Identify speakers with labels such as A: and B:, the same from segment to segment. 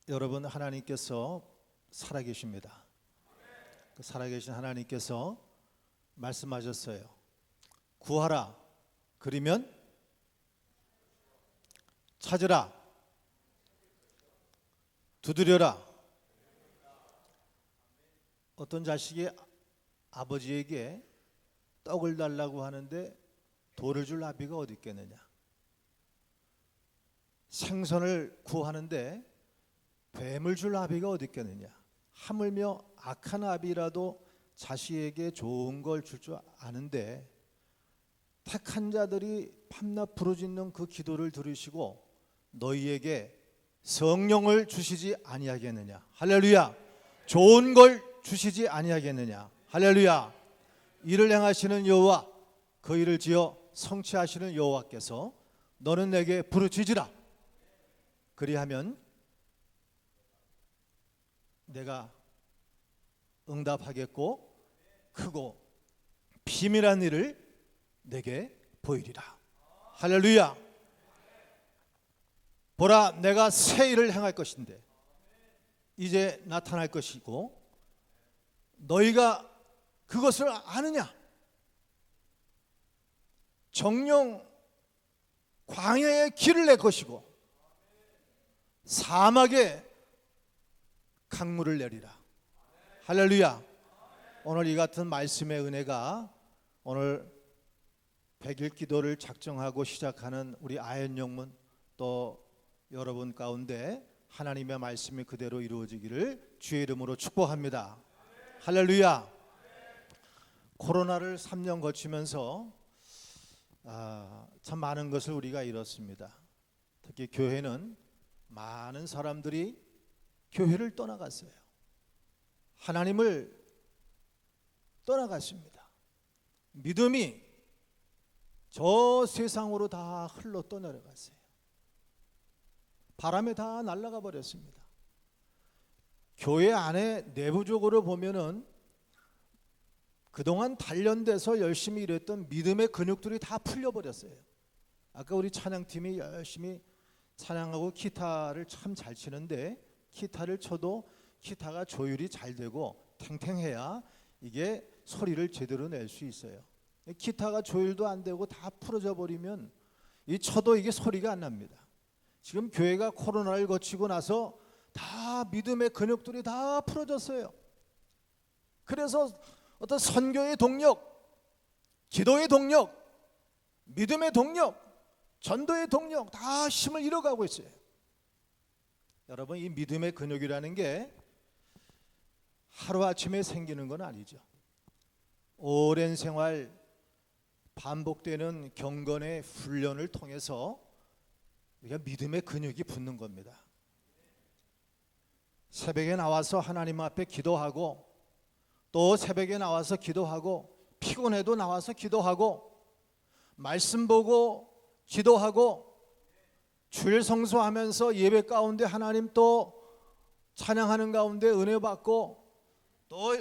A: 여러분, 하나님께서 살아계십니다. 그 살아계신 하나님께서 말씀하셨어요. 구하라, 그리면 찾으라, 두드려라. 어떤 자식이 아버지에게 떡을 달라고 하는데 돌을 줄 아비가 어디 있겠느냐. 생선을 구하는데 뱀을 줄 아비가 어디 있겠느냐. 하물며 악한 아비라도 자식에게 좋은 걸 줄 줄 아는데 택한 자들이 밤낮 부르짖는 그 기도를 들으시고 너희에게 성령을 주시지 아니하겠느냐. 할렐루야. 좋은 걸 주시지 아니하겠느냐. 할렐루야. 이를 행하시는 여호와, 그 일을 지어 성취하시는 여호와께서 너는 내게 부르짖으라. 그리하면 내가 응답하겠고 크고 비밀한 일을 내게 보이리라. 할렐루야. 보라, 내가 새 일을 행할 것인데 이제 나타날 것이고 너희가 그것을 아느냐. 정령 광야에 길을 낼 것이고 사막에 강물을 내리라. 할렐루야. 오늘 이 같은 말씀의 은혜가 오늘 100일 기도를 작정하고 시작하는 우리 아현영문 또 여러분 가운데 하나님의 말씀이 그대로 이루어지기를 주의 이름으로 축복합니다. 할렐루야. 코로나를 3년 거치면서 참 많은 것을 우리가 잃었습니다. 특히 교회는 많은 사람들이 교회를 떠나갔어요. 하나님을 떠나갔습니다. 믿음이 저 세상으로 다 흘러 떠내려갔어요. 바람에 다 날아가 버렸습니다. 교회 안에 내부적으로 보면은 그동안 단련돼서 열심히 일했던 믿음의 근육들이 다 풀려버렸어요. 아까 우리 찬양팀이 열심히 찬양하고 기타를 참 잘 치는데 기타를 쳐도 기타가 조율이 잘 되고 탱탱해야 이게 소리를 제대로 낼 수 있어요. 기타가 조율도 안 되고 다 풀어져 버리면 이 쳐도 이게 소리가 안 납니다. 지금 교회가 코로나를 거치고 나서 다 믿음의 근육들이 다 풀어졌어요. 그래서 어떤 선교의 동력, 기도의 동력, 믿음의 동력, 전도의 동력 다 힘을 잃어가고 있어요. 여러분, 이 믿음의 근육이라는 게 하루아침에 생기는 건 아니죠. 오랜 생활 반복되는 경건의 훈련을 통해서 우리가 믿음의 근육이 붙는 겁니다. 새벽에 나와서 하나님 앞에 기도하고 또 새벽에 나와서 기도하고 피곤해도 나와서 기도하고 말씀 보고 기도하고 주일 성수하면서 예배 가운데 하나님 또 찬양하는 가운데 은혜 받고 또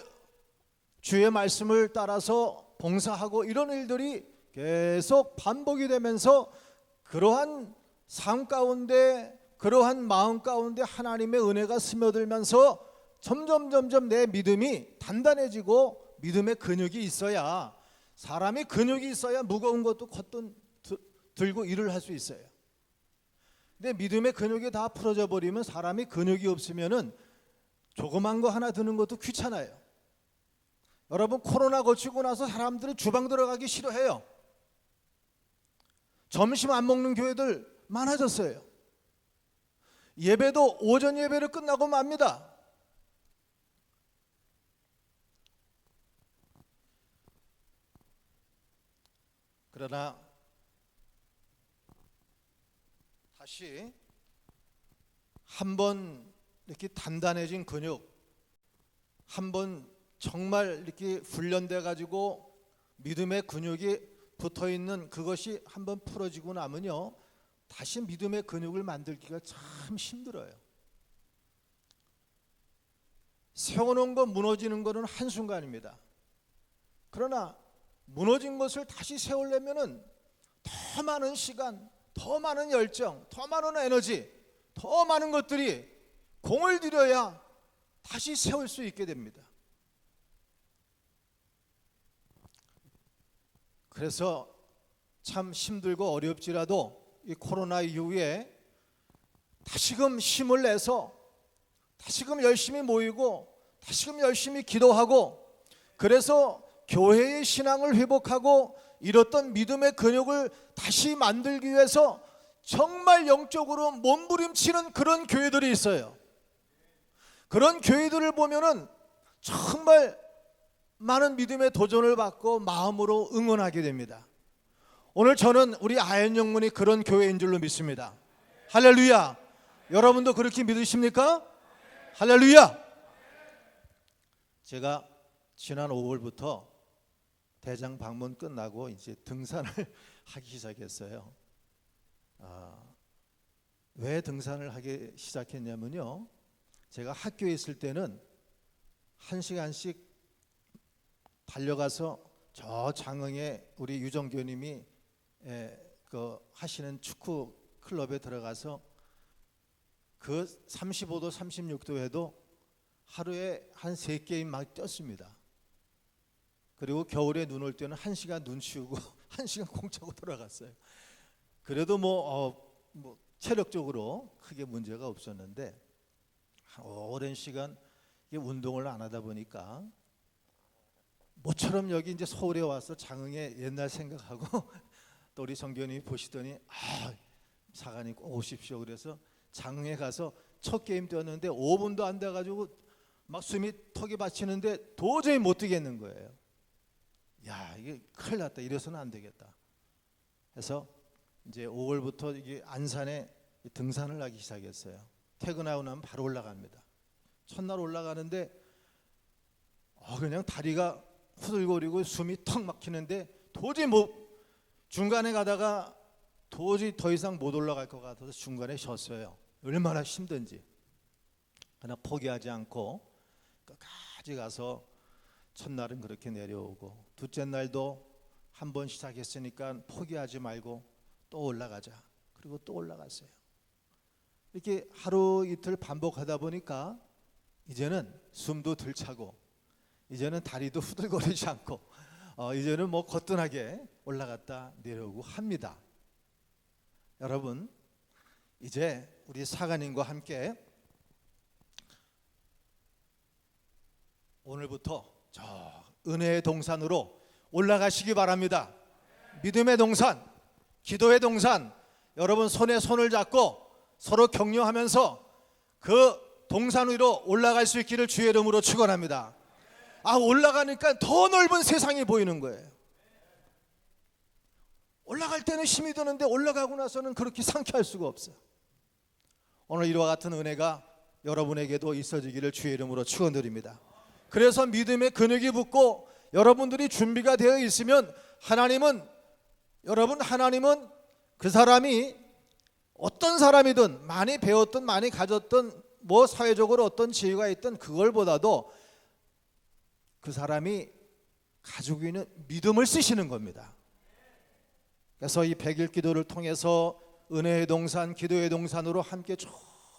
A: 주의 말씀을 따라서 봉사하고 이런 일들이 계속 반복이 되면서 그러한 삶 가운데 그러한 마음 가운데 하나님의 은혜가 스며들면서 점점 내 믿음이 단단해지고 믿음의 근육이 있어야 사람이 근육이 있어야 무거운 것도 걷던 들고 일을 할 수 있어요. 근데 믿음의 근육이 다 풀어져 버리면 사람이 근육이 없으면은 조그만 거 하나 드는 것도 귀찮아요. 여러분, 코로나 거치고 나서 사람들이 주방 들어가기 싫어해요. 점심 안 먹는 교회들 많아졌어요. 예배도 오전 예배를 끝나고 맙니다. 그러나 다시 한번 이렇게 단단해진 근육, 한번 정말 이렇게 훈련돼 가지고 믿음의 근육이 붙어 있는 그것이 한번 풀어지고 나면요, 다시 믿음의 근육을 만들기가 참 힘들어요. 세워놓은 거 무너지는 거는 한순간입니다. 그러나 무너진 것을 다시 세우려면은 더 많은 시간, 더 많은 열정, 더 많은 에너지, 더 많은 것들이 공을 들여야 다시 세울 수 있게 됩니다. 그래서 참 힘들고 어렵지라도 이 코로나 이후에 다시금 힘을 내서 다시금 열심히 모이고 다시금 열심히 기도하고, 그래서 교회의 신앙을 회복하고 잃었던 믿음의 근육을 다시 만들기 위해서 정말 영적으로 몸부림치는 그런 교회들이 있어요. 그런 교회들을 보면은 정말 많은 믿음의 도전을 받고 마음으로 응원하게 됩니다. 오늘 저는 우리 아현영문이 그런 교회인 줄로 믿습니다. 할렐루야. 여러분도 그렇게 믿으십니까? 할렐루야. 제가 지난 5월부터 대장 방문 끝나고 이제 등산을 하기 시작했어요. 왜 등산을 하기 시작했냐면요, 제가 학교에 있을 때는 1시간씩 달려가서 저 장흥에 우리 유정교님이 하시는 축구 클럽에 들어가서 그 35도 36도에도 하루에 한 3게임 막 뛰었습니다. 그리고 겨울에 눈 올 때는 1시간 눈 치우고 1시간 공차고 돌아갔어요. 그래도 뭐 체력적으로 크게 문제가 없었는데, 오랜 시간 운동을 안 하다 보니까 모처럼 여기 이제 서울에 와서 장흥에 옛날 생각하고 또 우리 성교님이 보시더니 사관님 꼭 오십시오. 그래서 장흥에 가서 첫 게임 뛰었는데 5분도 안 돼가지고 막 숨이 턱이 받치는데 도저히 못 뛰겠는 거예요. 야, 이게 큰일 났다. 이래서는 안 되겠다. 해서 이제 5월부터 이게 안산에 등산을 하기 시작했어요. 퇴근하고 나면 바로 올라갑니다. 첫날 올라가는데 그냥 다리가 후들거리고 숨이 턱 막히는데 도저히 중간에 가다가 도저히 더 이상 못 올라갈 것 같아서 중간에 쉬었어요. 얼마나 힘든지. 그러나 포기하지 않고 끝까지 가서 첫날은 그렇게 내려오고, 둘째 날도 한 번 시작했으니까 포기하지 말고 또 올라가자. 그리고 또 올라갔어요. 이렇게 하루 이틀 반복하다 보니까 이제는 숨도 덜 차고 이제는 다리도 후들거리지 않고 이제는 거뜬하게 올라갔다 내려오고 합니다. 여러분, 이제 우리 사관님과 함께 오늘부터 저 은혜의 동산으로 올라가시기 바랍니다. 믿음의 동산, 기도의 동산, 여러분 손에 손을 잡고 서로 격려하면서 그 동산 위로 올라갈 수 있기를 주의 이름으로 축원합니다. 올라가니까 더 넓은 세상이 보이는 거예요. 올라갈 때는 힘이 드는데 올라가고 나서는 그렇게 상쾌할 수가 없어요. 오늘 이와 같은 은혜가 여러분에게도 있어지기를 주의 이름으로 축원드립니다. 그래서 믿음의 근육이 붙고 여러분들이 준비가 되어 있으면 하나님은 그 사람이 어떤 사람이든 많이 배웠든 많이 가졌든 사회적으로 어떤 지위가 있든 그걸보다도 그 사람이 가지고 있는 믿음을 쓰시는 겁니다. 그래서 이 100일 기도를 통해서 은혜의 동산, 기도의 동산으로 함께 쭉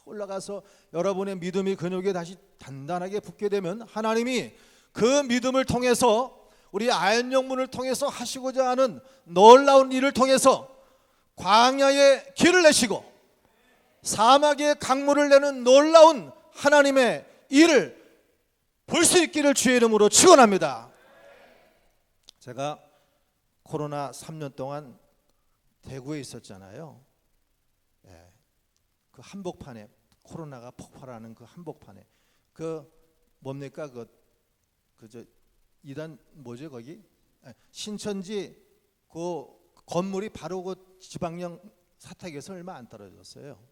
A: 올라가서 여러분의 믿음이 근육에 다시 단단하게 붙게 되면 하나님이 그 믿음을 통해서 우리 아현영문을 통해서 하시고자 하는 놀라운 일을 통해서 광야에 길을 내시고 사막에 강물을 내는 놀라운 하나님의 일을 볼 수 있기를 주의 이름으로 축원합니다. 제가 코로나 3년 동안 대구에 있었잖아요. 그 한복판에 코로나가 폭발하는 그 한복판에 뭡니까 이단 뭐죠 거기 신천지 그 건물이 바로 그 지방령 사택에서 얼마 안 떨어졌어요.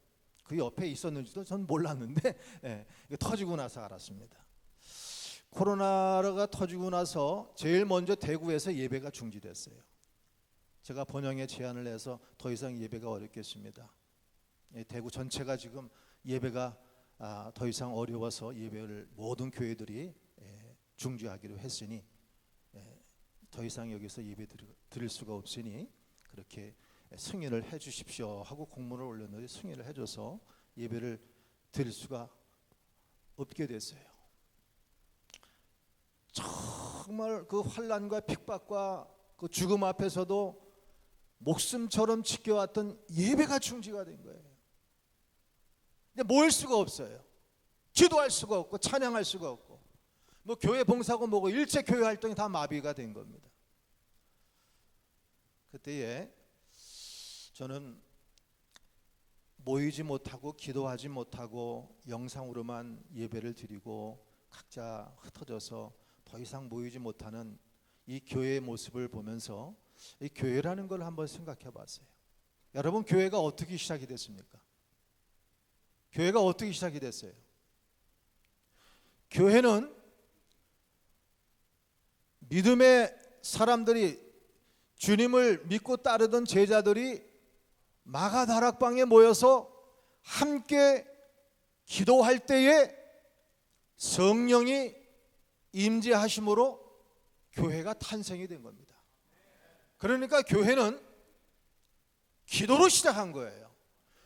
A: 그 옆에 있었는지도 전 몰랐는데 터지고 나서 알았습니다. 코로나가 터지고 나서 제일 먼저 대구에서 예배가 중지됐어요. 제가 번영에 제안을 해서 더 이상 예배가 어렵겠습니다. 대구 전체가 지금 예배가 더 이상 어려워서 예배를 모든 교회들이 중지하기로 했으니 더 이상 여기서 예배 드릴 수가 없으니 그렇게 승인을 해 주십시오 하고 공문을 올렸는데 승인을 해줘서 예배를 드릴 수가 없게 됐어요. 정말 그 환난과 핍박과 그 죽음 앞에서도 목숨처럼 지켜왔던 예배가 중지가 된 거예요. 근데 모일 수가 없어요. 기도할 수가 없고 찬양할 수가 없고 뭐 교회 봉사고 뭐고 일체 교회 활동이 다 마비가 된 겁니다. 그때에 저는 모이지 못하고 기도하지 못하고 영상으로만 예배를 드리고 각자 흩어져서 더 이상 모이지 못하는 이 교회의 모습을 보면서 이 교회라는 걸 한번 생각해 봤어요. 여러분, 교회가 어떻게 시작이 됐습니까? 교회가 어떻게 시작이 됐어요? 교회는 믿음의 사람들이, 주님을 믿고 따르던 제자들이 마가다락방에 모여서 함께 기도할 때에 성령이 임재하심으로 교회가 탄생이 된 겁니다. 그러니까 교회는 기도로 시작한 거예요.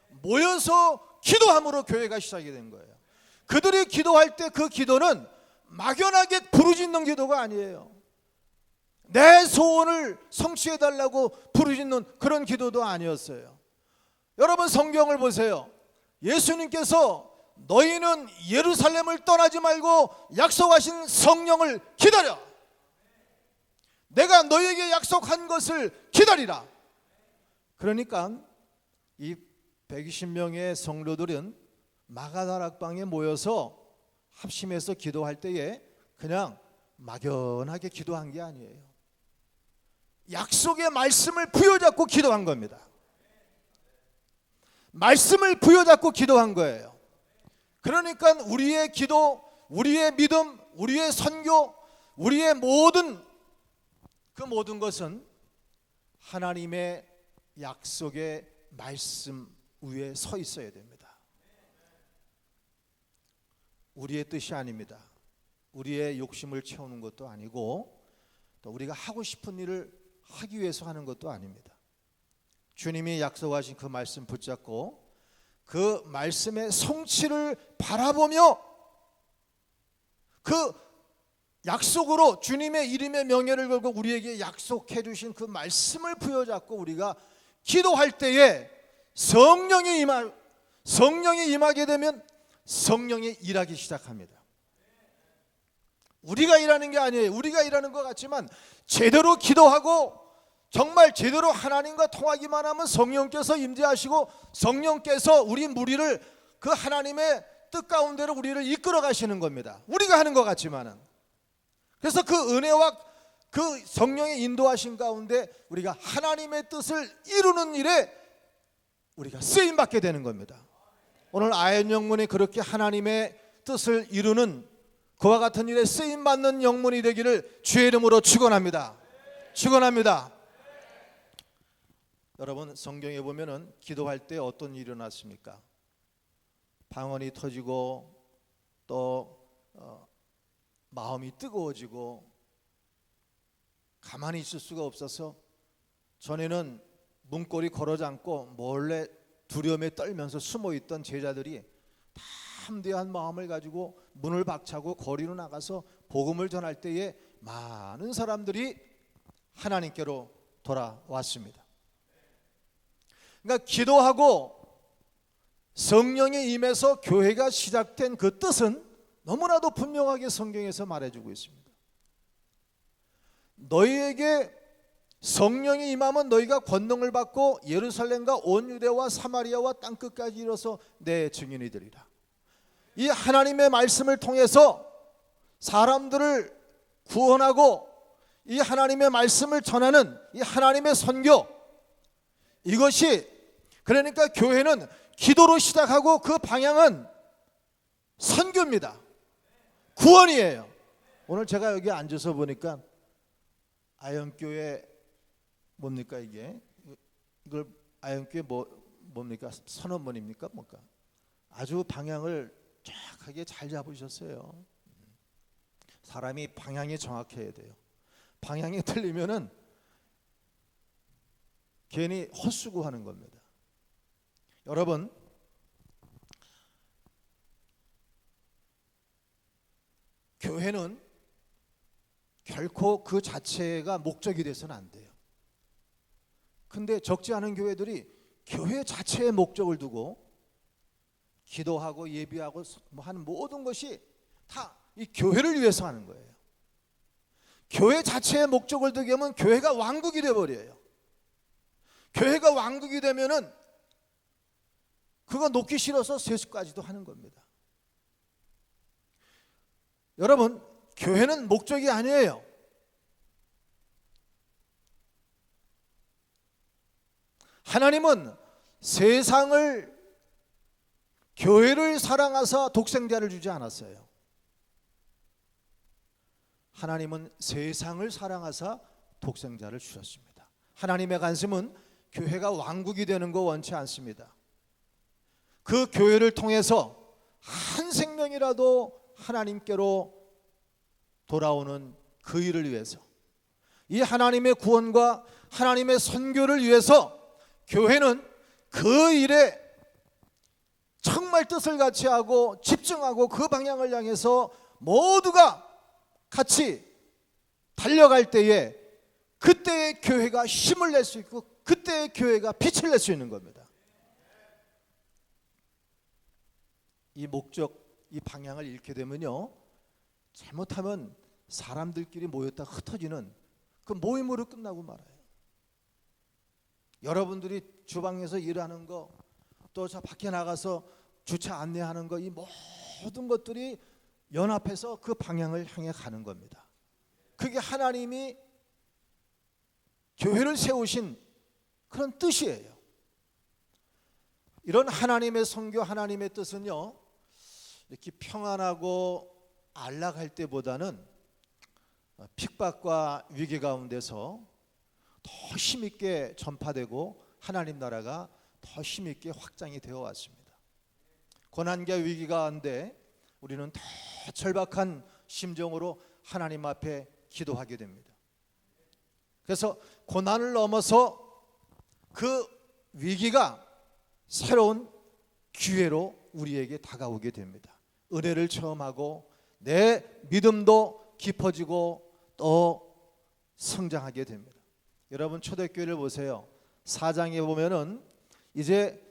A: 모여서 기도함으로 교회가 시작이 된 거예요. 그들이 기도할 때 그 기도는 막연하게 부르짖는 기도가 아니에요. 내 소원을 성취해달라고 부르짖는 그런 기도도 아니었어요. 여러분, 성경을 보세요. 예수님께서 너희는 예루살렘을 떠나지 말고 약속하신 성령을 기다려. 내가 너희에게 약속한 것을 기다리라. 그러니까 이 120명의 성도들은 마가다락방에 모여서 합심해서 기도할 때에 그냥 막연하게 기도한 게 아니에요. 약속의 말씀을 부여잡고 기도한 겁니다. 말씀을 부여잡고 기도한 거예요. 그러니까 우리의 기도, 우리의 믿음, 우리의 선교, 우리의 모든 것은 하나님의 약속의 말씀 위에 서 있어야 됩니다. 우리의 뜻이 아닙니다. 우리의 욕심을 채우는 것도 아니고 또 우리가 하고 싶은 일을 하기 위해서 하는 것도 아닙니다. 주님이 약속하신 그 말씀 붙잡고 그 말씀의 성취를 바라보며 그 약속으로 주님의 이름의 명예를 걸고 우리에게 약속해 주신 그 말씀을 부여잡고 우리가 기도할 때에 성령이 임하게 되면 성령이 일하기 시작합니다. 우리가 일하는 게 아니에요. 우리가 일하는 것 같지만 제대로 기도하고 정말 제대로 하나님과 통하기만 하면 성령께서 임재하시고 성령께서 우리 무리를 그 하나님의 뜻 가운데로 우리를 이끌어 가시는 겁니다. 우리가 하는 것 같지만은. 그래서 그 은혜와 그 성령의 인도하신 가운데 우리가 하나님의 뜻을 이루는 일에 우리가 쓰임 받게 되는 겁니다. 오늘 아연 영문이 그렇게 하나님의 뜻을 이루는 그와 같은 일에 쓰임 받는 영문이 되기를 주의 이름으로 축원합니다. 축원합니다. 여러분, 성경에 보면은 기도할 때 어떤 일이 일어났습니까? 방언이 터지고 또 마음이 뜨거워지고 가만히 있을 수가 없어서 전에는 문고리 걸어잠고 몰래 두려움에 떨면서 숨어있던 제자들이 담대한 마음을 가지고 문을 박차고 거리로 나가서 복음을 전할 때에 많은 사람들이 하나님께로 돌아왔습니다. 그러니까 기도하고 성령이 임해서 교회가 시작된 그 뜻은 너무나도 분명하게 성경에서 말해주고 있습니다. 너희에게 성령이 임하면 너희가 권능을 받고 예루살렘과 온 유대와 사마리아와 땅끝까지 이뤄서 내 증인이 되리라. 이 하나님의 말씀을 통해서 사람들을 구원하고 이 하나님의 말씀을 전하는 이 하나님의 선교, 이것이 그러니까 교회는 기도로 시작하고 그 방향은 선교입니다. 구원이에요. 오늘 제가 여기 앉아서 보니까 아연교회 뭡니까 이게? 이걸 아연교회 뭡니까? 선언문입니까? 뭔가 아주 방향을 정확하게 잘 잡으셨어요. 사람이 방향이 정확해야 돼요. 방향이 틀리면은 괜히 헛수고하는 겁니다. 여러분, 교회는 결코 그 자체가 목적이 돼서는 안 돼요. 근데 적지 않은 교회들이 교회 자체의 목적을 두고 기도하고 예비하고 하는 모든 것이 다 이 교회를 위해서 하는 거예요. 교회 자체의 목적을 두게 하면 교회가 왕국이 되어버려요. 교회가 왕국이 되면은 그거 놓기 싫어서 세수까지도 하는 겁니다. 여러분, 교회는 목적이 아니에요. 하나님은 세상을, 교회를 사랑하사 독생자를 주지 않았어요. 하나님은 세상을 사랑하사 독생자를 주셨습니다. 하나님의 관심은 교회가 왕국이 되는 거 원치 않습니다. 그 교회를 통해서 한 생명이라도 하나님께로 돌아오는 그 일을 위해서, 이 하나님의 구원과 하나님의 선교를 위해서 교회는 그 일에 정말 뜻을 같이 하고 집중하고 그 방향을 향해서 모두가 같이 달려갈 때에 그때의 교회가 힘을 낼 수 있고 그때의 교회가 빛을 낼 수 있는 겁니다. 이 목적, 이 방향을 잃게 되면요, 잘못하면 사람들끼리 모였다 흩어지는 그 모임으로 끝나고 말아요. 여러분들이 주방에서 일하는 거, 또 저 밖에 나가서 주차 안내하는 거, 이 모든 것들이 연합해서 그 방향을 향해 가는 겁니다. 그게 하나님이 교회를 세우신 그런 뜻이에요. 이런 하나님의 선교, 하나님의 뜻은요, 이렇게 평안하고 안락할 때보다는 핍박과 위기 가운데서 더 힘있게 전파되고 하나님 나라가 더 힘있게 확장이 되어 왔습니다. 고난과 위기 가운데 우리는 더 절박한 심정으로 하나님 앞에 기도하게 됩니다. 그래서 고난을 넘어서 그 위기가 새로운 기회로 우리에게 다가오게 됩니다. 은혜를 체험하고 내 믿음도 깊어지고 또 성장하게 됩니다. 여러분, 초대교회를 보세요. 4장에 보면은 이제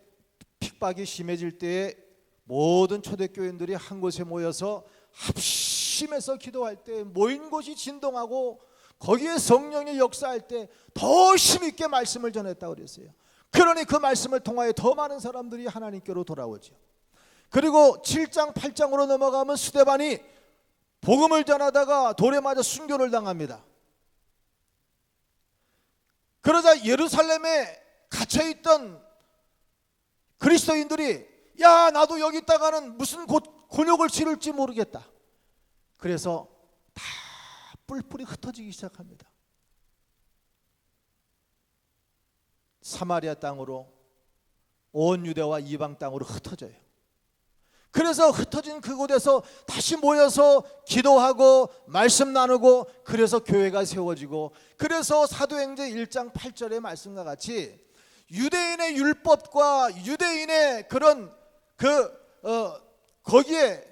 A: 핍박이 심해질 때에 모든 초대교인들이 한 곳에 모여서 합심해서 기도할 때 모인 곳이 진동하고 거기에 성령의 역사할 때 더 힘있게 말씀을 전했다고 그랬어요. 그러니 그 말씀을 통하여 더 많은 사람들이 하나님께로 돌아오죠. 그리고 7장 8장으로 넘어가면 스데반이 복음을 전하다가 돌에 맞아 순교를 당합니다. 그러자 예루살렘에 갇혀있던 그리스도인들이 야, 나도 여기 있다가는 무슨 곤욕을 치를지 모르겠다. 그래서 다 뿔뿔이 흩어지기 시작합니다. 사마리아 땅으로, 온 유대와 이방 땅으로 흩어져요. 그래서 흩어진 그곳에서 다시 모여서 기도하고 말씀 나누고, 그래서 교회가 세워지고, 그래서 사도행전 1장 8절의 말씀과 같이 유대인의 율법과 유대인의 그런 거기에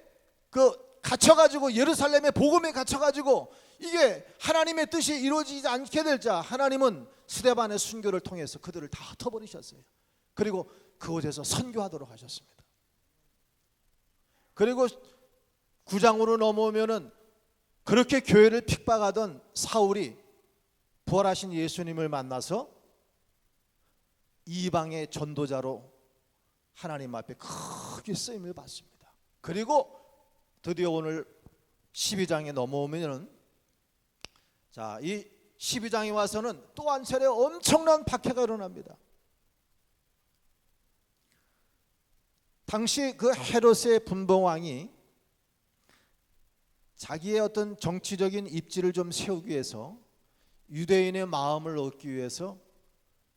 A: 갇혀가지고, 예루살렘의 복음에 갇혀가지고 이게 하나님의 뜻이 이루어지지 않게 될 자, 하나님은 스데반의 순교를 통해서 그들을 다 흩어버리셨어요. 그리고 그곳에서 선교하도록 하셨습니다. 그리고 9장으로 넘어오면은 그렇게 교회를 핍박하던 사울이 부활하신 예수님을 만나서 이방의 전도자로 하나님 앞에 크게 쓰임을 받습니다. 그리고 드디어 오늘 12장에 넘어오면은, 자, 이 12장에 와서는 또 한 차례 엄청난 박해가 일어납니다. 당시 그 헤롯의 분봉왕이 자기의 어떤 정치적인 입지를 좀 세우기 위해서, 유대인의 마음을 얻기 위해서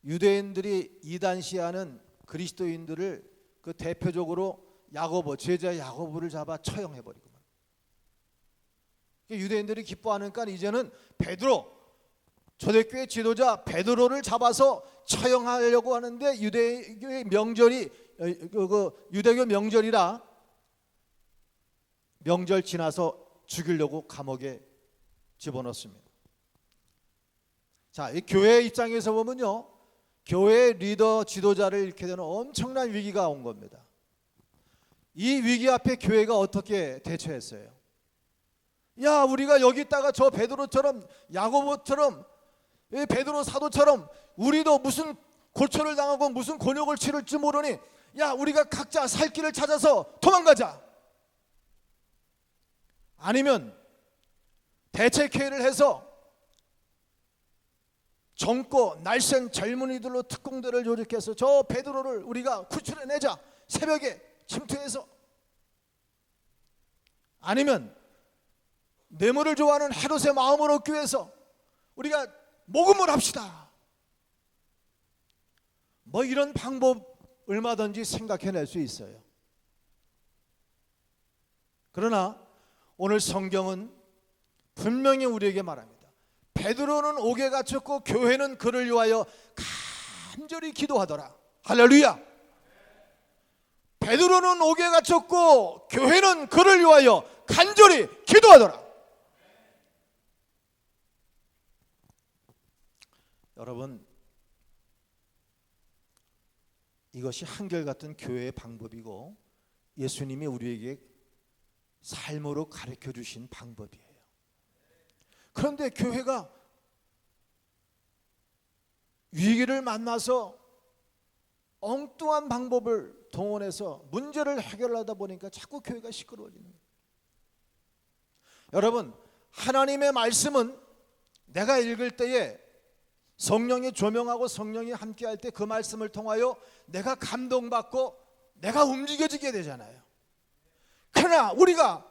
A: 유대인들이 이단시하는 그리스도인들을 그 대표적으로 야고보, 제자 야고보를 잡아 처형해버리고, 유대인들이 기뻐하니까 이제는 베드로, 초대교회 지도자 베드로를 잡아서 처형하려고 하는데, 유대교의 명절이 유대교 명절이라 명절 지나서 죽이려고 감옥에 집어넣습니다. 자, 이 교회 입장에서 보면요, 교회 리더 지도자를 잃게 되는 엄청난 위기가 온 겁니다. 이 위기 앞에 교회가 어떻게 대처했어요? 야, 우리가 여기 있다가 저 베드로처럼, 야고보처럼, 베드로 사도처럼 우리도 무슨 고초를 당하고 무슨 곤욕을 치를지 모르니, 야, 우리가 각자 살 길을 찾아서 도망가자. 아니면 대책회의를 해서 젊고 날쌘 젊은이들로 특공대를 조직해서 저 베드로를 우리가 구출해내자. 새벽에 침투해서. 아니면 뇌물을 좋아하는 헤롯의 마음을 얻기 위해서 우리가 모금을 합시다. 뭐 이런 방법 얼마든지 생각해낼 수 있어요. 그러나 오늘 성경은 분명히 우리에게 말합니다. 베드로는 옥에 갇혔고 교회는 그를 위하여 간절히 기도하더라. 할렐루야. 베드로는 옥에 갇혔고 교회는 그를 위하여 간절히 기도하더라. 여러분, 이것이 한결같은 교회의 방법이고 예수님이 우리에게 삶으로 가르쳐 주신 방법이에요. 그런데 교회가 위기를 만나서 엉뚱한 방법을 동원해서 문제를 해결하다 보니까 자꾸 교회가 시끄러워지는 거예요. 여러분, 하나님의 말씀은 내가 읽을 때에 성령이 조명하고 성령이 함께할 때 그 말씀을 통하여 내가 감동받고 내가 움직여지게 되잖아요. 그러나 우리가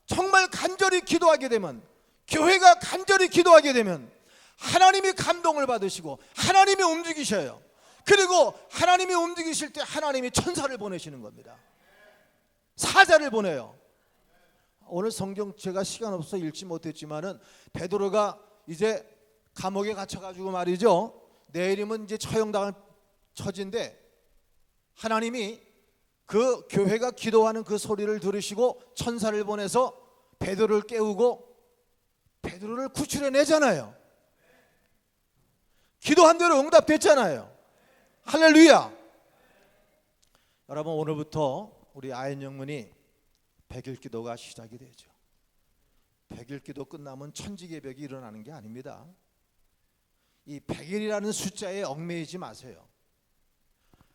A: 정말 간절히 기도하게 되면, 교회가 간절히 기도하게 되면 하나님이 감동을 받으시고 하나님이 움직이셔요. 그리고 하나님이 움직이실 때 하나님이 천사를 보내시는 겁니다. 사자를 보내요. 오늘 성경 제가 시간 없어서 읽지 못했지만은 베드로가 이제 감옥에 갇혀가지고 말이죠, 내일이면 이제 처형당할 처지인데 하나님이 그 교회가 기도하는 그 소리를 들으시고 천사를 보내서 베드로를 깨우고 베드로를 구출해내잖아요. 기도한 대로 응답됐잖아요. 할렐루야. 여러분, 오늘부터 우리 아현영문이 100일 기도가 시작이 되죠. 100일 기도 끝나면 천지개벽이 일어나는 게 아닙니다. 이 100일이라는 숫자에 얽매이지 마세요.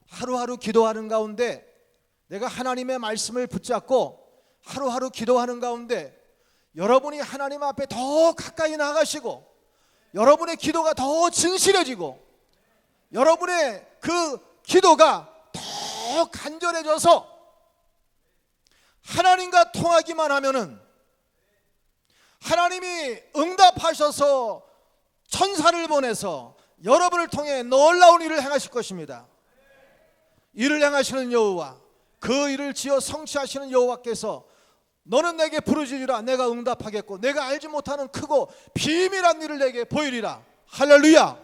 A: 하루하루 기도하는 가운데 내가 하나님의 말씀을 붙잡고 하루하루 기도하는 가운데 여러분이 하나님 앞에 더 가까이 나가시고 여러분의 기도가 더 진실해지고 여러분의 그 기도가 더 간절해져서 하나님과 통하기만 하면은 하나님이 응답하셔서 천사를 보내서 여러분을 통해 놀라운 일을 행하실 것입니다. 이를 행하시는 여호와, 그 일을 지어 성취하시는 여호와께서 너는 내게 부르짖으라, 내가 응답하겠고 내가 알지 못하는 크고 비밀한 일을 내게 보이리라. 할렐루야.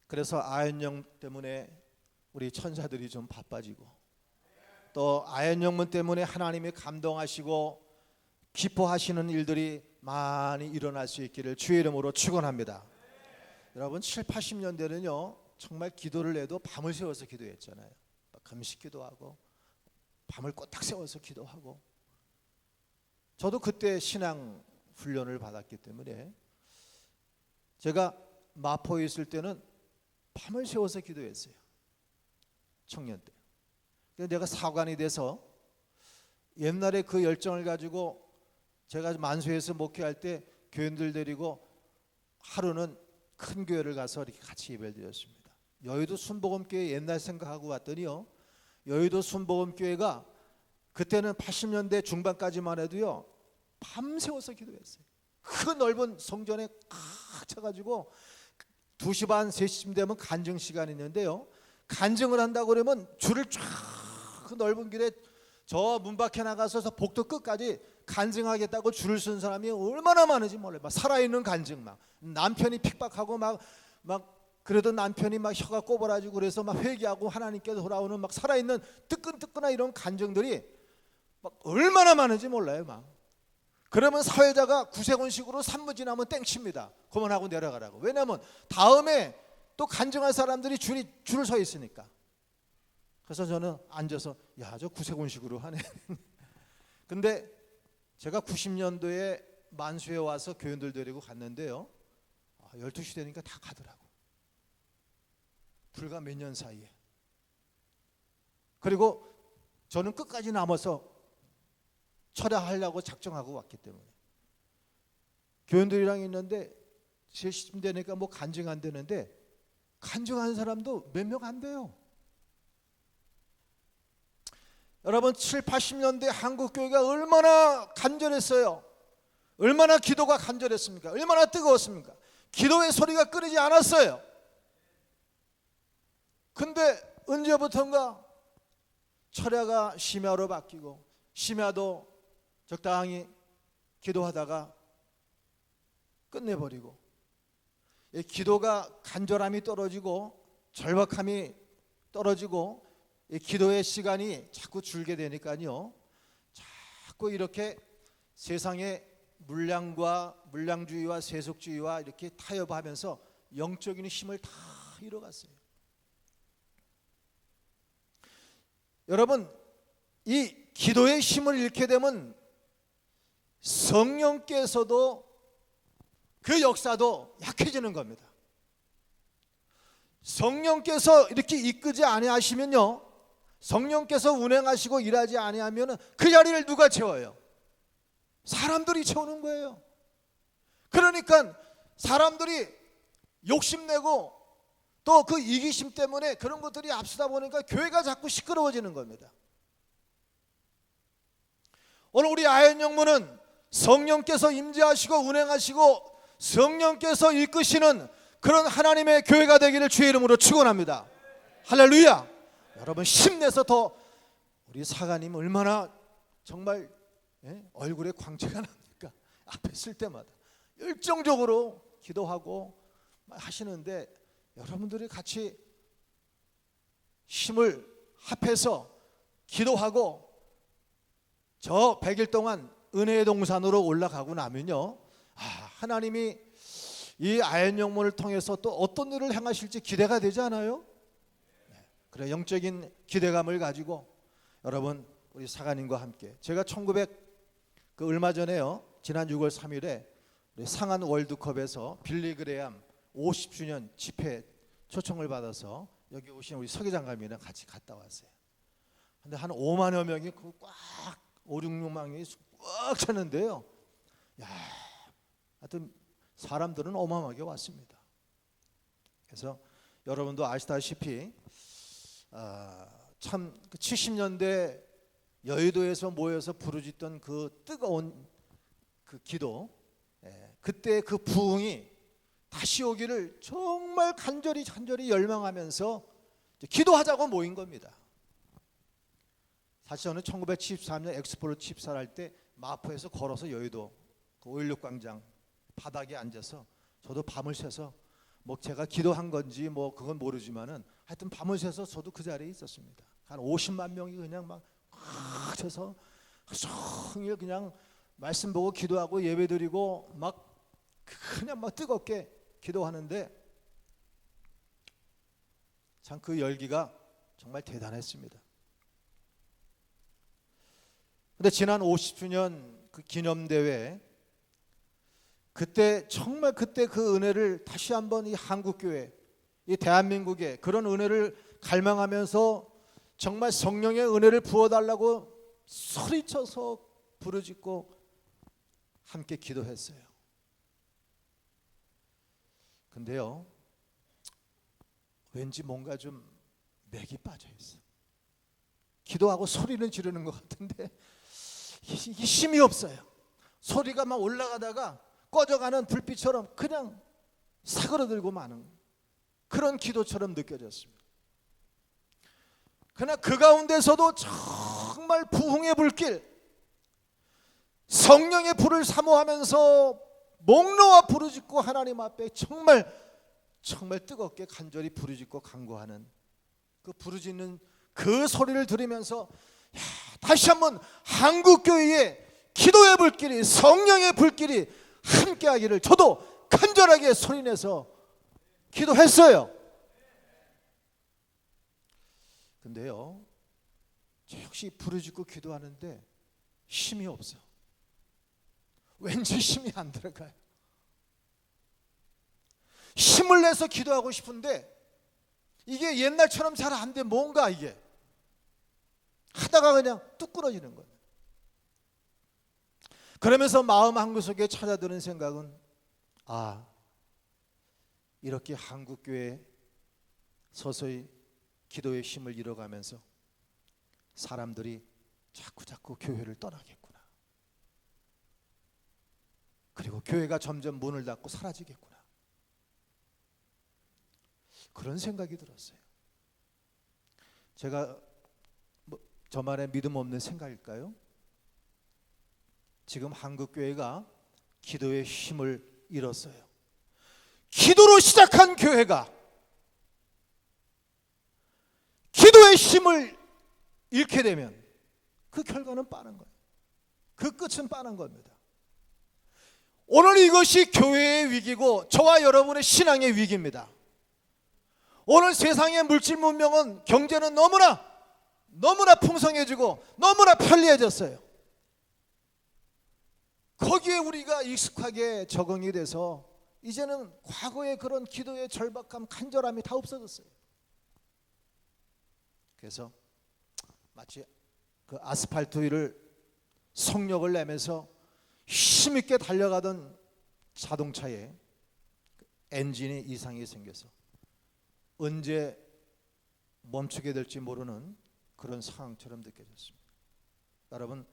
A: 그래서 아현영 때문에 우리 천사들이 좀 바빠지고 또 아현영문 때문에 하나님이 감동하시고 기뻐하시는 일들이 많이 일어날 수 있기를 주의 이름으로 축원합니다. 여러분, 7, 80년대는요 정말 기도를 해도 밤을 새워서 기도했잖아요. 금식 기도하고 밤을 꼬딱 세워서 기도하고. 저도 그때 신앙 훈련을 받았기 때문에 제가 마포에 있을 때는 밤을 새워서 기도했어요. 청년 때. 그래서 내가 사관이 돼서 옛날에 그 열정을 가지고 제가 만수에서 목회할 때 교인들 데리고 하루는 큰 교회를 가서 이렇게 같이 예배를 드렸습니다. 여의도 순복음교회 옛날 생각하고 왔더니요, 여의도 순복음교회가 그때는 80년대 중반까지만 해도요 밤새워서 기도했어요. 그 넓은 성전에 꽉 차가지고 2시 반 3시쯤 되면 간증 시간이 있는데요, 간증을 한다고 그러면 줄을 쫙 그 넓은 길에 저 문 밖에 나가서 복도 끝까지 간증하겠다고 줄을 쓴 사람이 얼마나 많은지 몰라요. 막 살아있는 간증, 막 남편이 핍박하고 막 그래도 남편이 막 혀가 꼬부라지고 그래서 막 회개하고 하나님께 돌아오는 막 살아있는 뜨끈뜨끈한 이런 간증들이 막 얼마나 많은지 몰라요. 막 그러면 사회자가 구세군식으로 산무지나면 땡칩니다. 그만하고 내려가라고. 왜냐하면 다음에 또 간증할 사람들이 줄을 서 있으니까. 그래서 저는 앉아서 야, 저 구세군식으로 하네. 근데 제가 90년도에 만수에 와서 교인들 데리고 갔는데요, 12시 되니까 다 가더라고. 불과 몇 년 사이에. 그리고 저는 끝까지 남아서 철야하려고 작정하고 왔기 때문에. 교인들이랑 있는데 3시쯤 되니까 뭐 간증 안 되는데 간증하는 사람도 몇 명 안 돼요. 여러분 7, 80년대 한국교회가 얼마나 간절했어요. 얼마나 기도가 간절했습니까? 얼마나 뜨거웠습니까? 기도의 소리가 끊이지 않았어요. 근데 언제부턴가 철야가 심야로 바뀌고 심야도 적당히 기도하다가 끝내버리고, 기도가 간절함이 떨어지고 절박함이 떨어지고 기도의 시간이 자꾸 줄게 되니까요, 자꾸 이렇게 세상의 물량주의와 세속주의와 이렇게 타협하면서 영적인 힘을 다 잃어갔어요. 여러분, 이 기도의 힘을 잃게 되면 성령께서도 그 역사도 약해지는 겁니다. 성령께서 이렇게 이끄지 아니하시면요, 성령께서 운행하시고 일하지 아니하면 그 자리를 누가 채워요? 사람들이 채우는 거예요. 그러니까 사람들이 욕심내고 또 그 이기심 때문에 그런 것들이 앞서다 보니까 교회가 자꾸 시끄러워지는 겁니다. 오늘 우리 아현영문은 성령께서 임재하시고 운행하시고 성령께서 이끄시는 그런 하나님의 교회가 되기를 주의 이름으로 축원합니다. 할렐루야. 여러분 힘내서 더, 우리 사가님 얼마나 정말 얼굴에 광채가 납니까? 앞에 쓸 때마다 열정적으로 기도하고 하시는데, 여러분들이 같이 힘을 합해서 기도하고 저 100일 동안 은혜의 동산으로 올라가고 나면요, 하나님이 이 아현영문을 통해서 또 어떤 일을 행하실지 기대가 되지 않아요? 그래, 영적인 기대감을 가지고 여러분 우리 사가님과 함께, 제가 얼마 전에요, 지난 6월 3일에 상한 월드컵에서 빌리그레암 50주년 집회 초청을 받아서 여기 오신 우리 서기 장관님이랑 같이 갔다 왔어요. 근데 한 5만여 명이 꽉 5, 6만 명이 꽉 찼는데요, 야, 하여튼 사람들은 어마어마하게 왔습니다. 그래서 여러분도 아시다시피 참 70년대 여의도에서 모여서 부르짖던 그 뜨거운 그 기도, 그때 그 부흥이 다시 오기를 정말 간절히 열망하면서 기도하자고 모인 겁니다. 사실 저는 1973년 엑스포를 집사할 때 마포에서 걸어서 여의도 그 5.16 광장 바닥에 앉아서 저도 밤을 새서, 뭐 제가 기도한 건지 뭐 그건 모르지만은 하여튼 밤을 새서 저도 그 자리에 있었습니다. 한 50만 명이 그냥 막 쳐서 종일 그냥 말씀 보고 기도하고 예배드리고 막 그냥 막 뜨겁게 기도하는데, 참 그 열기가 정말 대단했습니다. 근데 지난 50주년 그 기념대회, 그때 정말 그 은혜를 다시 한번 이 한국교회, 이 대한민국에 그런 은혜를 갈망하면서 정말 성령의 은혜를 부어달라고 소리쳐서 부르짖고 함께 기도했어요. 근데요, 왠지 뭔가 좀 맥이 빠져 있어. 기도하고 소리는 지르는 것 같은데 이게 힘이 없어요. 소리가 막 올라가다가 꺼져가는 불빛처럼 그냥 사그러들고 마는 그런 기도처럼 느껴졌습니다. 그러나 그 가운데서도 정말 부흥의 불길, 성령의 불을 사모하면서 목 놓아 부르짖고 하나님 앞에 정말 뜨겁게 간절히 부르짖고 간구하는 그 부르짖는 그 소리를 들으면서, 다시 한번 한국교회의 기도의 불길이, 성령의 불길이 함께하기를 저도 간절하게 소리내서 기도했어요. 근데요, 저 역시 부르짖고 기도하는데 힘이 없어. 왠지 힘이 안 들어가요. 힘을 내서 기도하고 싶은데 이게 옛날처럼 잘 안 돼. 뭔가 이게 하다가 그냥 뚝 끊어지는 거예요. 그러면서 마음 한구석에 찾아드는 생각은, 이렇게 한국교회 서서히 기도의 힘을 잃어가면서 사람들이 자꾸 교회를 떠나겠구나. 그리고 교회가 점점 문을 닫고 사라지겠구나. 그런 생각이 들었어요. 제가 저만의 믿음 없는 생각일까요? 지금 한국교회가 기도의 힘을 잃었어요. 기도로 시작한 교회가 기도의 힘을 잃게 되면 그 결과는 빠른 거예요. 그 끝은 빠른 겁니다. 오늘 이것이 교회의 위기고 저와 여러분의 신앙의 위기입니다. 오늘 세상의 물질 문명은, 경제는 너무나 풍성해지고 너무나 편리해졌어요. 거기에 우리가 익숙하게 적응이 돼서 이제는 과거의 그런 기도의 절박함, 간절함이 다 없어졌어요. 그래서 마치 그 아스팔트 위를 속력을 내면서 힘있게 달려가던 자동차에 엔진이 이상이 생겨서 언제 멈추게 될지 모르는 그런 상황처럼 느껴졌습니다. 여러분,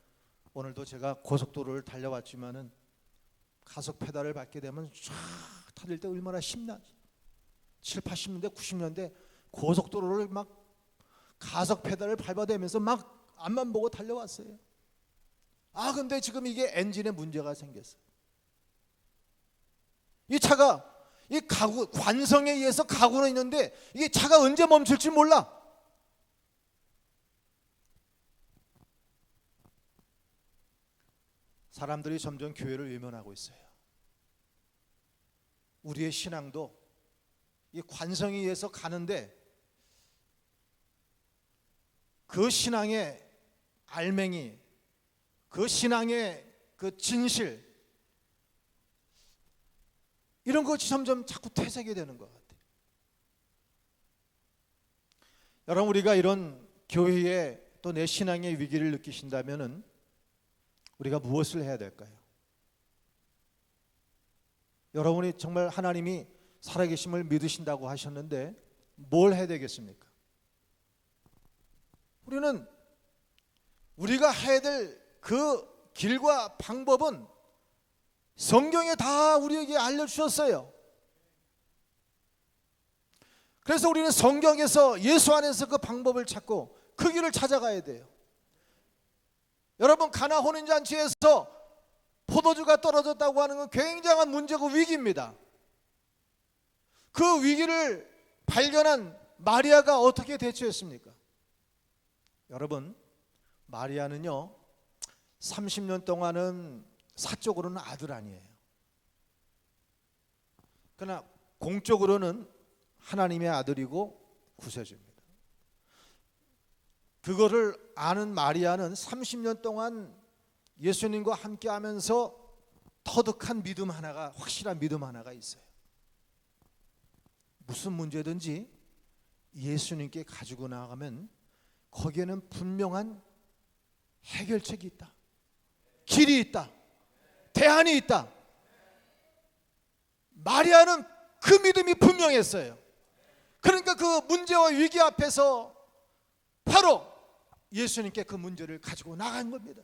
A: 오늘도 제가 고속도로를 달려왔지만은 가속 페달을 밟게 되면 쫙 달릴 때 얼마나 신나지. 7, 80년대, 90년대 고속도로를 막 가속 페달을 밟아대면서 막 앞만 보고 달려왔어요. 근데 지금 이게 엔진에 문제가 생겼어요. 이 차가 이 관성에 의해서 가고는 있는데 이게 차가 언제 멈출지 몰라. 사람들이 점점 교회를 외면하고 있어요. 우리의 신앙도 이 관성에 의해서 가는데 그 신앙의 알맹이, 그 신앙의 그 진실, 이런 것이 점점 자꾸 퇴색이 되는 것 같아요. 여러분, 우리가 이런 교회의 또 내 신앙의 위기를 느끼신다면은 우리가 무엇을 해야 될까요? 여러분이 정말 하나님이 살아계심을 믿으신다고 하셨는데 뭘 해야 되겠습니까? 우리는 우리가 해야 될 그 길과 방법은 성경에 다 우리에게 알려주셨어요. 그래서 우리는 성경에서, 예수 안에서 그 방법을 찾고 그 길을 찾아가야 돼요. 여러분, 가나 혼인잔치에서 포도주가 떨어졌다고 하는 건 굉장한 문제고 위기입니다. 그 위기를 발견한 마리아가 어떻게 대처했습니까? 여러분, 마리아는요 30년 동안은 사적으로는 아들 아니에요. 그러나 공적으로는 하나님의 아들이고 구세주입니다. 그거를 아는 마리아는 30년 동안 예수님과 함께 하면서 터득한 믿음 하나가, 확실한 믿음 하나가 있어요. 무슨 문제든지 예수님께 가지고 나가면 거기에는 분명한 해결책이 있다. 길이 있다. 대안이 있다. 마리아는 그 믿음이 분명했어요. 그러니까 그 문제와 위기 앞에서 바로 예수님께 그 문제를 가지고 나간 겁니다.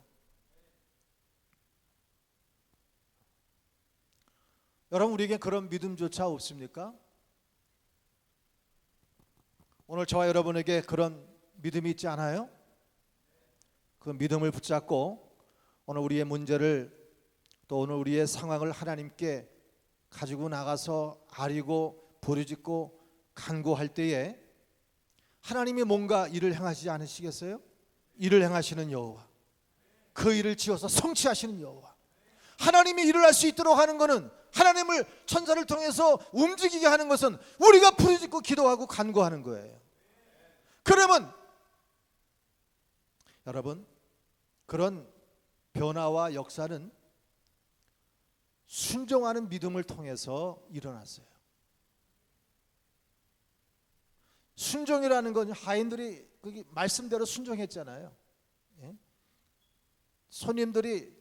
A: 여러분, 우리에게 그런 믿음조차 없습니까? 오늘 저와 여러분에게 그런 믿음이 있지 않아요? 그 믿음을 붙잡고 오늘 우리의 문제를, 또 오늘 우리의 상황을 하나님께 가지고 나가서 아리고 부르짖고 간구할 때에 하나님이 뭔가 일을 행하시지 않으시겠어요? 일을 행하시는 여호와, 그 일을 지어서 성취하시는 여호와. 하나님이 일을 할 수 있도록 하는 것은, 하나님을 천사를 통해서 움직이게 하는 것은 우리가 부르짖고 기도하고 간구하는 거예요. 그러면 여러분, 그런 변화와 역사는 순종하는 믿음을 통해서 일어났어요. 순종이라는 건 하인들이 거기 말씀대로 순종했잖아요. 예? 손님들이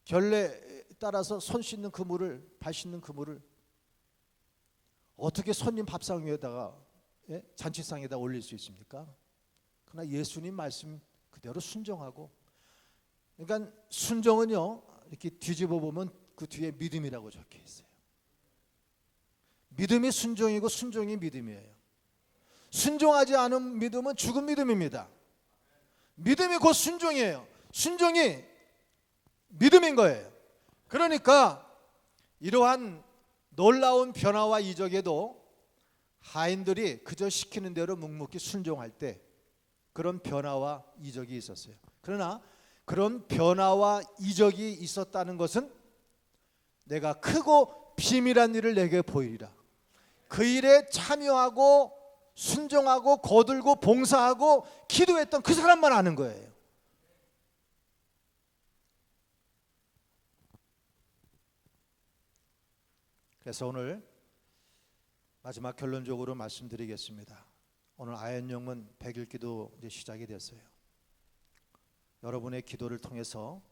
A: 결례에 따라서 손 씻는 그 물을, 발 씻는 그 물을 어떻게 손님 밥상 위에다가, 예? 잔치상에다 올릴 수 있습니까? 그러나 예수님 말씀 그대로 순종하고, 그러니까 순종은요, 이렇게 뒤집어 보면 그 뒤에 믿음이라고 적혀 있어요. 믿음이 순종이고 순종이 믿음이에요. 순종하지 않은 믿음은 죽은 믿음입니다. 믿음이 곧 순종이에요. 순종이 믿음인 거예요. 그러니까 이러한 놀라운 변화와 이적에도 하인들이 그저 시키는 대로 묵묵히 순종할 때 그런 변화와 이적이 있었어요. 그러나 그런 변화와 이적이 있었다는 것은 내가 크고 비밀한 일을 내게 보이리라. 그 일에 참여하고 순종하고 거들고 봉사하고 기도했던 그 사람만 아는 거예요. 그래서 오늘 마지막 결론적으로 말씀드리겠습니다. 오늘 아현영문 100일 기도 이제 시작이 됐어요. 여러분의 기도를 통해서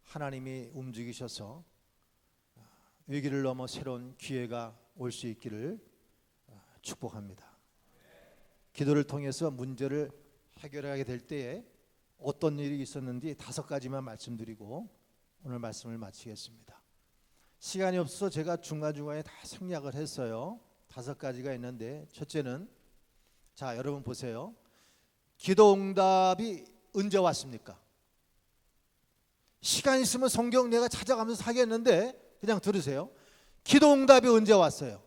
A: 하나님이 움직이셔서 위기를 넘어 새로운 기회가 올 수 있기를 축복합니다. 기도를 통해서 문제를 해결하게 될 때에 어떤 일이 있었는지 5가지만 말씀드리고 오늘 말씀을 마치겠습니다. 시간이 없어서 제가 중간중간에 다 생략을 했어요. 5가지가 있는데, 첫째는, 자, 여러분 보세요. 기도 응답이 언제 왔습니까? 시간 있으면 성경 내가 찾아가면서 하겠는데 그냥 들으세요. 기도 응답이 언제 왔어요?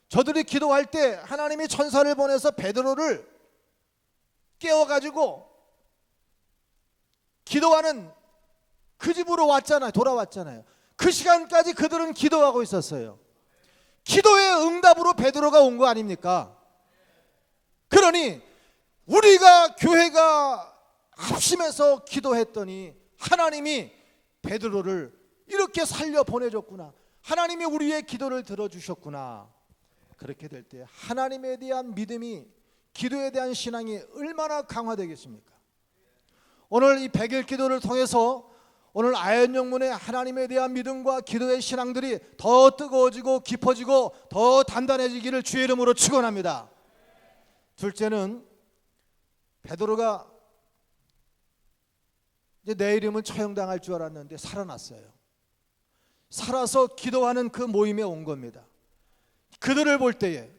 A: 저들이 기도할 때 하나님이 천사를 보내서 베드로를 깨워가지고 기도하는 그 집으로 왔잖아요. 돌아왔잖아요. 그 시간까지 그들은 기도하고 있었어요. 기도의 응답으로 베드로가 온 거 아닙니까? 그러니 우리가 교회가 합심해서 기도했더니 하나님이 베드로를 이렇게 살려 보내줬구나. 하나님이 우리의 기도를 들어주셨구나. 그렇게 될 때 하나님에 대한 믿음이, 기도에 대한 신앙이 얼마나 강화되겠습니까? 오늘 이 100일 기도를 통해서 오늘 아현영문의 하나님에 대한 믿음과 기도의 신앙들이 더 뜨거워지고 깊어지고 더 단단해지기를 주의 이름으로 축원합니다. 둘째는, 베드로가 이제 내일이면 처형당할 줄 알았는데 살아났어요. 살아서 기도하는 그 모임에 온 겁니다. 그들을 볼 때에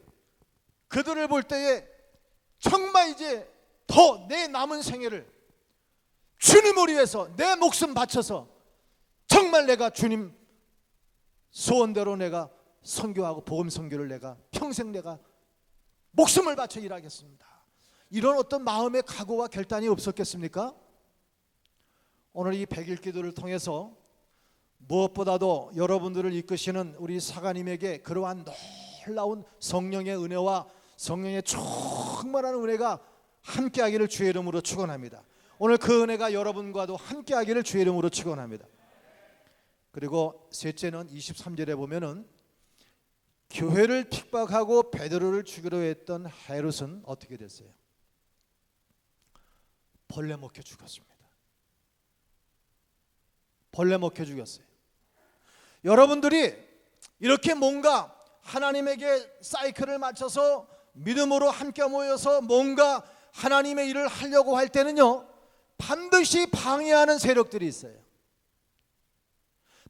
A: 정말 이제 더 내 남은 생애를 주님을 위해서 내 목숨 바쳐서 정말 내가 주님 소원대로 내가 선교하고 복음 선교를 내가 평생 내가 목숨을 바쳐 일하겠습니다. 이런 어떤 마음의 각오와 결단이 없었겠습니까? 오늘 이 100일 기도를 통해서 무엇보다도 여러분들을 이끄시는 우리 사가님에게 그러한 놀라운 성령의 은혜와 성령의 충만한 은혜가 함께하기를 주의 이름으로 축원합니다. 오늘 그 은혜가 여러분과도 함께하기를 주의 이름으로 축원합니다. 그리고 셋째는 23절에 보면은 교회를 핍박하고 베드로를 죽이려 했던 헤롯은 어떻게 됐어요? 벌레 먹혀 죽었습니다. 벌레 먹혀 죽였어요. 여러분들이 이렇게 뭔가 하나님에게 사이클을 맞춰서 믿음으로 함께 모여서 뭔가 하나님의 일을 하려고 할 때는요, 반드시 방해하는 세력들이 있어요.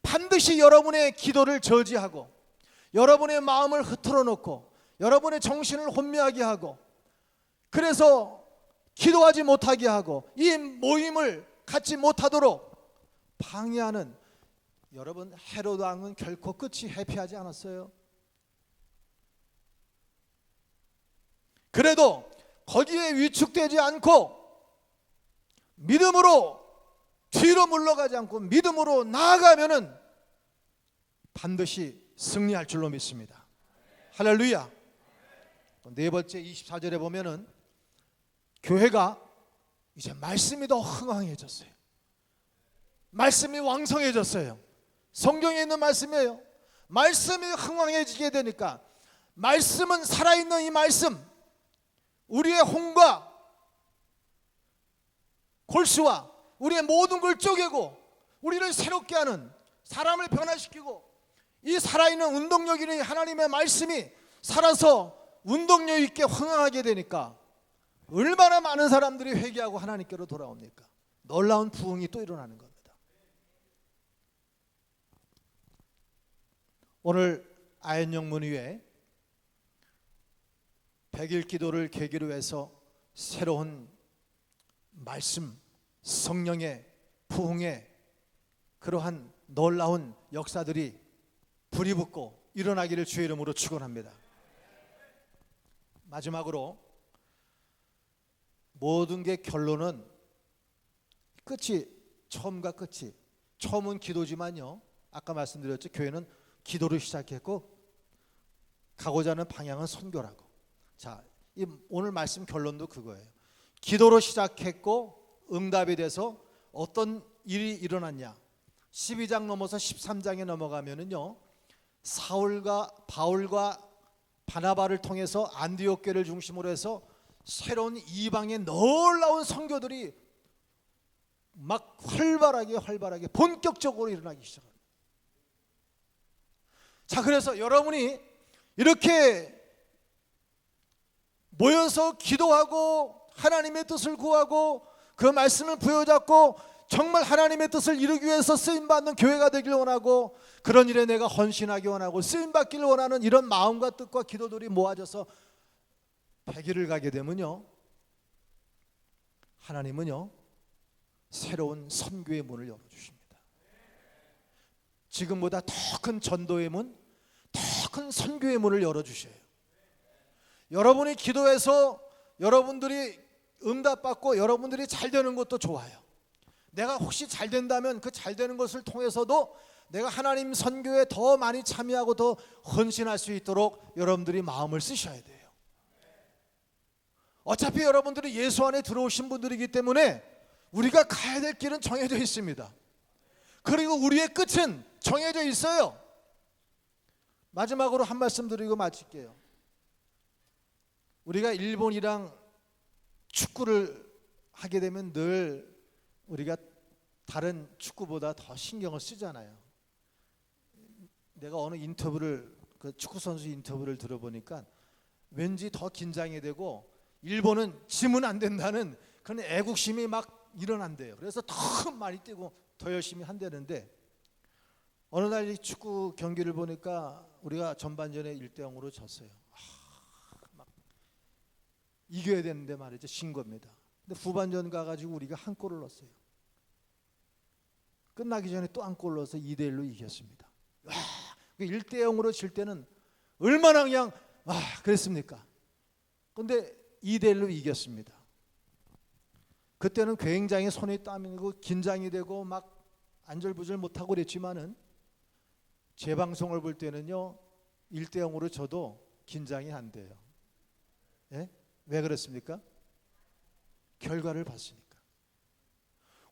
A: 반드시 여러분의 기도를 저지하고 여러분의 마음을 흐트러 놓고 여러분의 정신을 혼미하게 하고, 그래서 기도하지 못하게 하고 이 모임을 갖지 못하도록 방해하는, 여러분, 헤롯 왕은 결코 끝이 해피하지 않았어요. 그래도 거기에 위축되지 않고 믿음으로 뒤로 물러가지 않고 믿음으로 나아가면은 반드시 승리할 줄로 믿습니다. 할렐루야. 네 번째 24절에 보면은 교회가 이제 말씀이 더 흥황해졌어요. 말씀이 왕성해졌어요. 성경에 있는 말씀이에요. 말씀이 흥황해지게 되니까 말씀은 살아있는 이 말씀, 우리의 혼과 골수와 우리의 모든 걸 쪼개고 우리를 새롭게 하는, 사람을 변화시키고 이 살아있는 운동력 있는 하나님의 말씀이 살아서 운동력 있게 흥황하게 되니까 얼마나 많은 사람들이 회개하고 하나님께로 돌아옵니까? 놀라운 부흥이 또 일어나는 겁니다. 오늘 아현영문위에 100일 기도를 계기로 해서 새로운 말씀, 성령의 부흥의 그러한 놀라운 역사들이 불이 붙고 일어나기를 주의 이름으로 축원합니다. 마지막으로 모든 게 결론은 끝이, 처음과 끝이, 처음은 기도지만요, 아까 말씀드렸죠, 교회는 기도로 시작했고 가고자 하는 방향은 선교라고. 자, 이 오늘 말씀 결론도 그거예요. 기도로 시작했고 응답이 돼서 어떤 일이 일어났냐. 12장 넘어서 13장에 넘어가면은요, 사울과 바울과 바나바를 통해서 안디옥 교회를 중심으로 해서 새로운 이방의 놀라운 선교들이 막 활발하게 본격적으로 일어나기 시작합니다. 자, 그래서 여러분이 이렇게 모여서 기도하고 하나님의 뜻을 구하고 그 말씀을 부여잡고 정말 하나님의 뜻을 이루기 위해서 쓰임받는 교회가 되길 원하고, 그런 일에 내가 헌신하기 원하고 쓰임받기를 원하는 이런 마음과 뜻과 기도들이 모아져서 100일을 가게 되면요, 하나님은요 새로운 선교의 문을 열어주십니다. 지금보다 더 큰 전도의 문, 더 큰 선교의 문을 열어주셔요. 여러분이 기도해서 여러분들이 응답받고 여러분들이 잘 되는 것도 좋아요. 내가 혹시 잘 된다면 그 잘 되는 것을 통해서도 내가 하나님 선교에 더 많이 참여하고 더 헌신할 수 있도록 여러분들이 마음을 쓰셔야 돼요. 어차피 여러분들이 예수 안에 들어오신 분들이기 때문에 우리가 가야 될 길은 정해져 있습니다. 그리고 우리의 끝은 정해져 있어요. 마지막으로 한 말씀 드리고 마칠게요. 우리가 일본이랑 축구를 하게 되면 늘 우리가 다른 축구보다 더 신경을 쓰잖아요. 내가 어느 인터뷰를, 그 축구 선수 인터뷰를 들어보니까 왠지 더 긴장이 되고 일본은 지면 안 된다는 그런 애국심이 막 일어난대요. 그래서 더 많이 뛰고 더 열심히 한다는데, 어느 날 이 축구 경기를 보니까 우리가 전반전에 1대0으로 졌어요. 막 이겨야 되는데 말이죠, 진 겁니다. 근데 후반전 가가지고 우리가 한 골을 넣었어요. 끝나기 전에 또 한 골 넣어서 2대1로 이겼습니다. 1대0으로 질 때는 얼마나 그냥 그랬습니까? 근데 2대1로 이겼습니다. 그때는 굉장히 손에 땀이 나고 긴장이 되고 막 안절부절 못하고 그랬지만은 재방송을 볼 때는요 1대0으로 져도 긴장이 안 돼요. 예? 왜 그렇습니까? 결과를 봤으니까.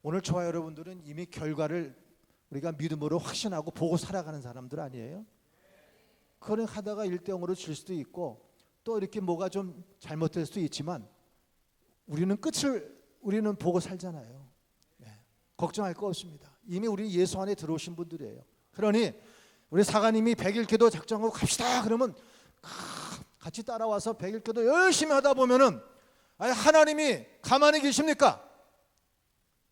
A: 오늘 저와 여러분들은 이미 결과를 우리가 믿음으로 확신하고 보고 살아가는 사람들 아니에요? 그런 하다가 1대0으로 질 수도 있고 또 이렇게 뭐가 좀 잘못될 수도 있지만 우리는 끝을 우리는 보고 살잖아요. 네. 걱정할 거 없습니다. 이미 우리 예수 안에 들어오신 분들이에요. 그러니 우리 사가님이 100일 기도 작정하고 갑시다 그러면 같이 따라와서 100일 기도 열심히 하다 보면은 하나님이 가만히 계십니까?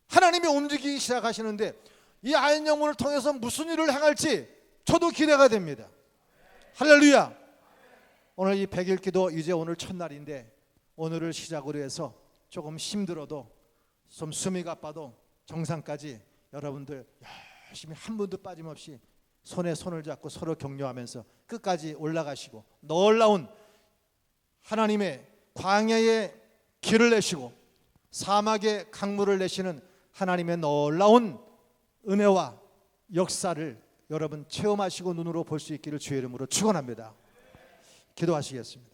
A: 하나님이 움직이기 시작하시는데 이 아현영문을 통해서 무슨 일을 행할지 저도 기대가 됩니다. 할렐루야. 오늘 이 100일 기도 이제 오늘 첫날인데 오늘을 시작으로 해서 조금 힘들어도 좀 숨이 가빠도 정상까지 여러분들 열심히 한 분도 빠짐없이 손에 손을 잡고 서로 격려하면서 끝까지 올라가시고 놀라운 하나님의 광야의 길을 내시고 사막에 강물을 내시는 하나님의 놀라운 은혜와 역사를 여러분 체험하시고 눈으로 볼 수 있기를 주의 이름으로 축원합니다. 기도하시겠습니다.